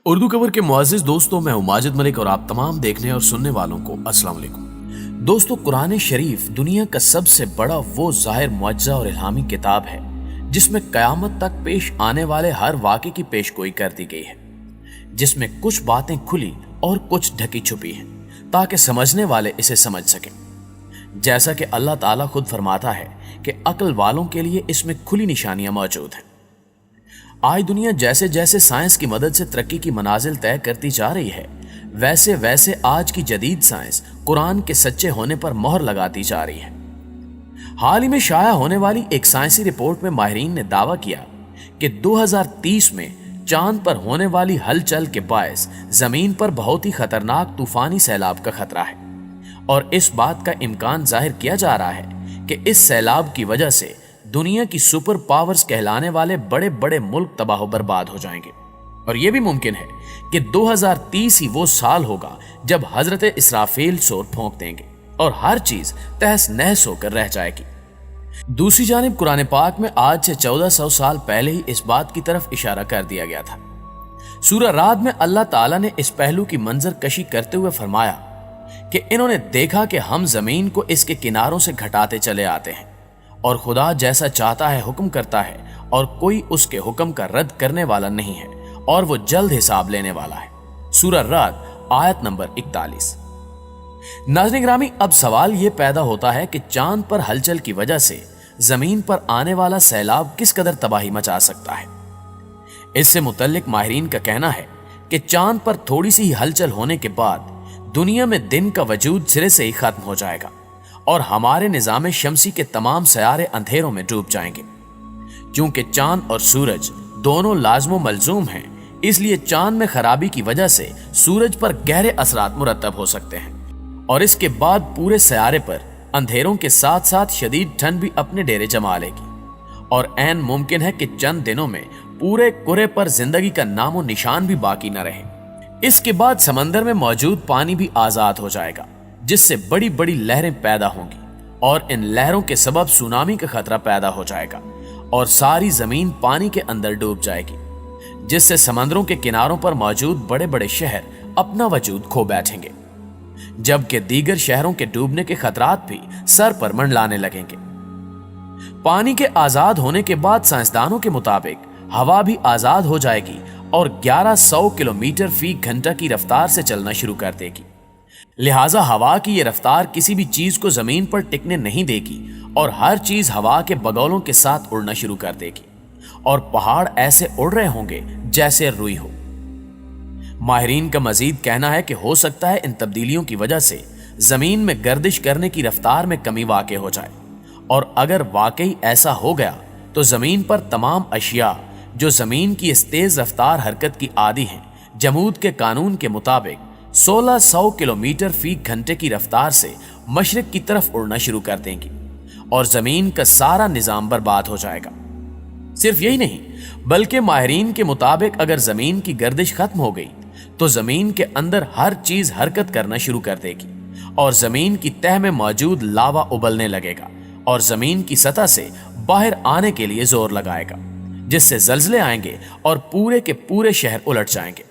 اردو کور کے معزز دوستوں، میں ہوں ماجد ملک اور آپ تمام دیکھنے اور سننے والوں کو السلام علیکم۔ دوستو، قرآن شریف دنیا کا سب سے بڑا وہ ظاہر معجزہ اور الہامی کتاب ہے جس میں قیامت تک پیش آنے والے ہر واقعے کی پیش گوئی کر دی گئی ہے، جس میں کچھ باتیں کھلی اور کچھ ڈھکی چھپی ہیں تاکہ سمجھنے والے اسے سمجھ سکیں۔ جیسا کہ اللہ تعالیٰ خود فرماتا ہے کہ عقل والوں کے لیے اس میں کھلی نشانیاں موجود ہیں۔ آج دنیا جیسے جیسے سائنس کی مدد سے ترقی کی منازل طے کرتی جا رہی ہے، ویسے ویسے آج کی جدید سائنس قرآن کے سچے ہونے پر مہر لگاتی جا رہی ہے۔ حال ہی میں شائع ہونے والی ایک سائنسی رپورٹ میں ماہرین نے دعویٰ کیا کہ 2030 میں چاند پر ہونے والی ہلچل کے باعث زمین پر بہت ہی خطرناک طوفانی سیلاب کا خطرہ ہے، اور اس بات کا امکان ظاہر کیا جا رہا ہے کہ اس سیلاب کی وجہ سے دنیا کی سپر پاورز کہلانے والے بڑے بڑے ملک تباہ و برباد ہو جائیں گے، اور یہ بھی ممکن ہے کہ 2030 ہی وہ سال ہوگا جب حضرت اسرافیل سور پھونک دیں گے اور ہر چیز تہس نہس ہو کر رہ جائے گی۔ دوسری جانب قرآن پاک میں آج سے 1400 سال پہلے ہی اس بات کی طرف اشارہ کر دیا گیا تھا۔ سورہ رعد میں اللہ تعالیٰ نے اس پہلو کی منظر کشی کرتے ہوئے فرمایا کہ انہوں نے دیکھا کہ ہم زمین کو اس کے کناروں سے گھٹاتے چلے آتے ہیں، اور خدا جیسا چاہتا ہے حکم کرتا ہے، اور کوئی اس کے حکم کا رد کرنے والا نہیں ہے، اور وہ جلد حساب لینے والا ہے۔ سورہ رعد آیت نمبر 41۔ ناظرین گرامی، اب سوال یہ پیدا ہوتا ہے کہ چاند پر ہلچل کی وجہ سے زمین پر آنے والا سیلاب کس قدر تباہی مچا سکتا ہے۔ اس سے متعلق ماہرین کا کہنا ہے کہ چاند پر تھوڑی سی ہی ہلچل ہونے کے بعد دنیا میں دن کا وجود سرے سے ہی ختم ہو جائے گا، اور ہمارے نظام شمسی کے تمام سیارے اندھیروں میں ڈوب جائیں گے۔ چونکہ چاند اور سورج دونوں لازم و ملزوم ہیں، اس لیے چاند میں خرابی کی وجہ سے سورج پر گہرے اثرات مرتب ہو سکتے ہیں، اور اس کے بعد پورے سیارے پر اندھیروں کے ساتھ ساتھ شدید ٹھنڈ بھی اپنے ڈیرے جما لے گی، اور عین ممکن ہے کہ چند دنوں میں پورے کرے پر زندگی کا نام و نشان بھی باقی نہ رہے۔ اس کے بعد سمندر میں موجود پانی بھی آزاد ہو جائے گا، جس سے بڑی بڑی لہریں پیدا ہوں گی، اور ان لہروں کے سبب سونامی کا خطرہ پیدا ہو جائے گا، اور ساری زمین پانی کے اندر ڈوب جائے گی، جس سے سمندروں کے کناروں پر موجود بڑے بڑے شہر اپنا وجود کھو بیٹھیں گے، جبکہ دیگر شہروں کے ڈوبنے کے خطرات بھی سر پر منڈلانے لگیں گے۔ پانی کے آزاد ہونے کے بعد سائنسدانوں کے مطابق ہوا بھی آزاد ہو جائے گی، اور 1100 کلومیٹر فی گھنٹہ کی رفتار سے چلنا شروع کر دے گی۔ لہٰذا ہوا کی یہ رفتار کسی بھی چیز کو زمین پر ٹکنے نہیں دے گی، اور ہر چیز ہوا کے بگولوں کے ساتھ اڑنا شروع کر دے گی، اور پہاڑ ایسے اڑ رہے ہوں گے جیسے روئی ہو۔ ماہرین کا مزید کہنا ہے کہ ہو سکتا ہے ان تبدیلیوں کی وجہ سے زمین میں گردش کرنے کی رفتار میں کمی واقع ہو جائے، اور اگر واقعی ایسا ہو گیا تو زمین پر تمام اشیاء جو زمین کی اس تیز رفتار حرکت کی عادی ہیں، جمود کے قانون کے مطابق 1600 کلومیٹر فی گھنٹے کی رفتار سے مشرق کی طرف اڑنا شروع کر دیں گی، اور زمین کا سارا نظام برباد ہو جائے گا۔ صرف یہی نہیں، بلکہ ماہرین کے مطابق اگر زمین کی گردش ختم ہو گئی تو زمین کے اندر ہر چیز حرکت کرنا شروع کر دے گی، اور زمین کی تہہ میں موجود لاوا ابلنے لگے گا، اور زمین کی سطح سے باہر آنے کے لیے زور لگائے گا، جس سے زلزلے آئیں گے اور پورے کے پورے شہر الٹ جائیں گے۔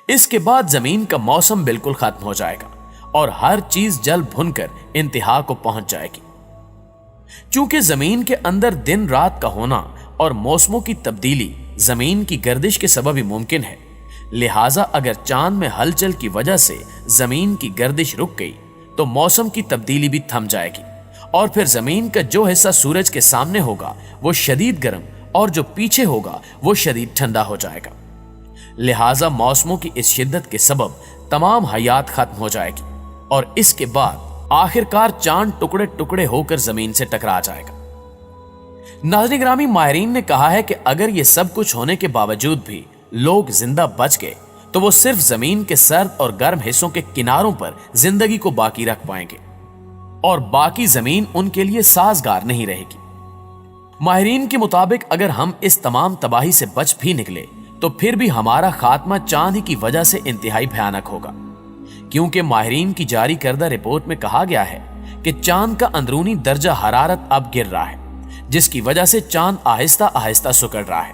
اس کے بعد زمین کا موسم بالکل ختم ہو جائے گا، اور ہر چیز جل بھن کر انتہا کو پہنچ جائے گی۔ چونکہ زمین کے اندر دن رات کا ہونا اور موسموں کی تبدیلی زمین کی گردش کے سبب ہی ممکن ہے، لہٰذا اگر چاند میں ہلچل کی وجہ سے زمین کی گردش رک گئی تو موسم کی تبدیلی بھی تھم جائے گی، اور پھر زمین کا جو حصہ سورج کے سامنے ہوگا وہ شدید گرم، اور جو پیچھے ہوگا وہ شدید ٹھنڈا ہو جائے گا۔ لہٰذا موسموں کی اس شدت کے سبب تمام حیات ختم ہو جائے گی، اور اس کے بعد آخر کار چاند ٹکڑے ٹکڑے ہو کر زمین سے ٹکرا جائے گا۔ ناظرین گرامی، ماہرین نے کہا ہے کہ اگر یہ سب کچھ ہونے کے باوجود بھی لوگ زندہ بچ گئے تو وہ صرف زمین کے سرد اور گرم حصوں کے کناروں پر زندگی کو باقی رکھ پائیں گے، اور باقی زمین ان کے لیے سازگار نہیں رہے گی۔ ماہرین کے مطابق اگر ہم اس تمام تباہی سے بچ بھی نکلے تو پھر بھی ہمارا خاتمہ چاند ہی کی وجہ سے انتہائی بھیانک ہوگا، کیونکہ ماہرین کی جاری کردہ رپورٹ میں کہا گیا ہے کہ چاند کا اندرونی درجہ حرارت اب گر رہا ہے، جس کی وجہ سے چاند آہستہ آہستہ سکڑ رہا ہے۔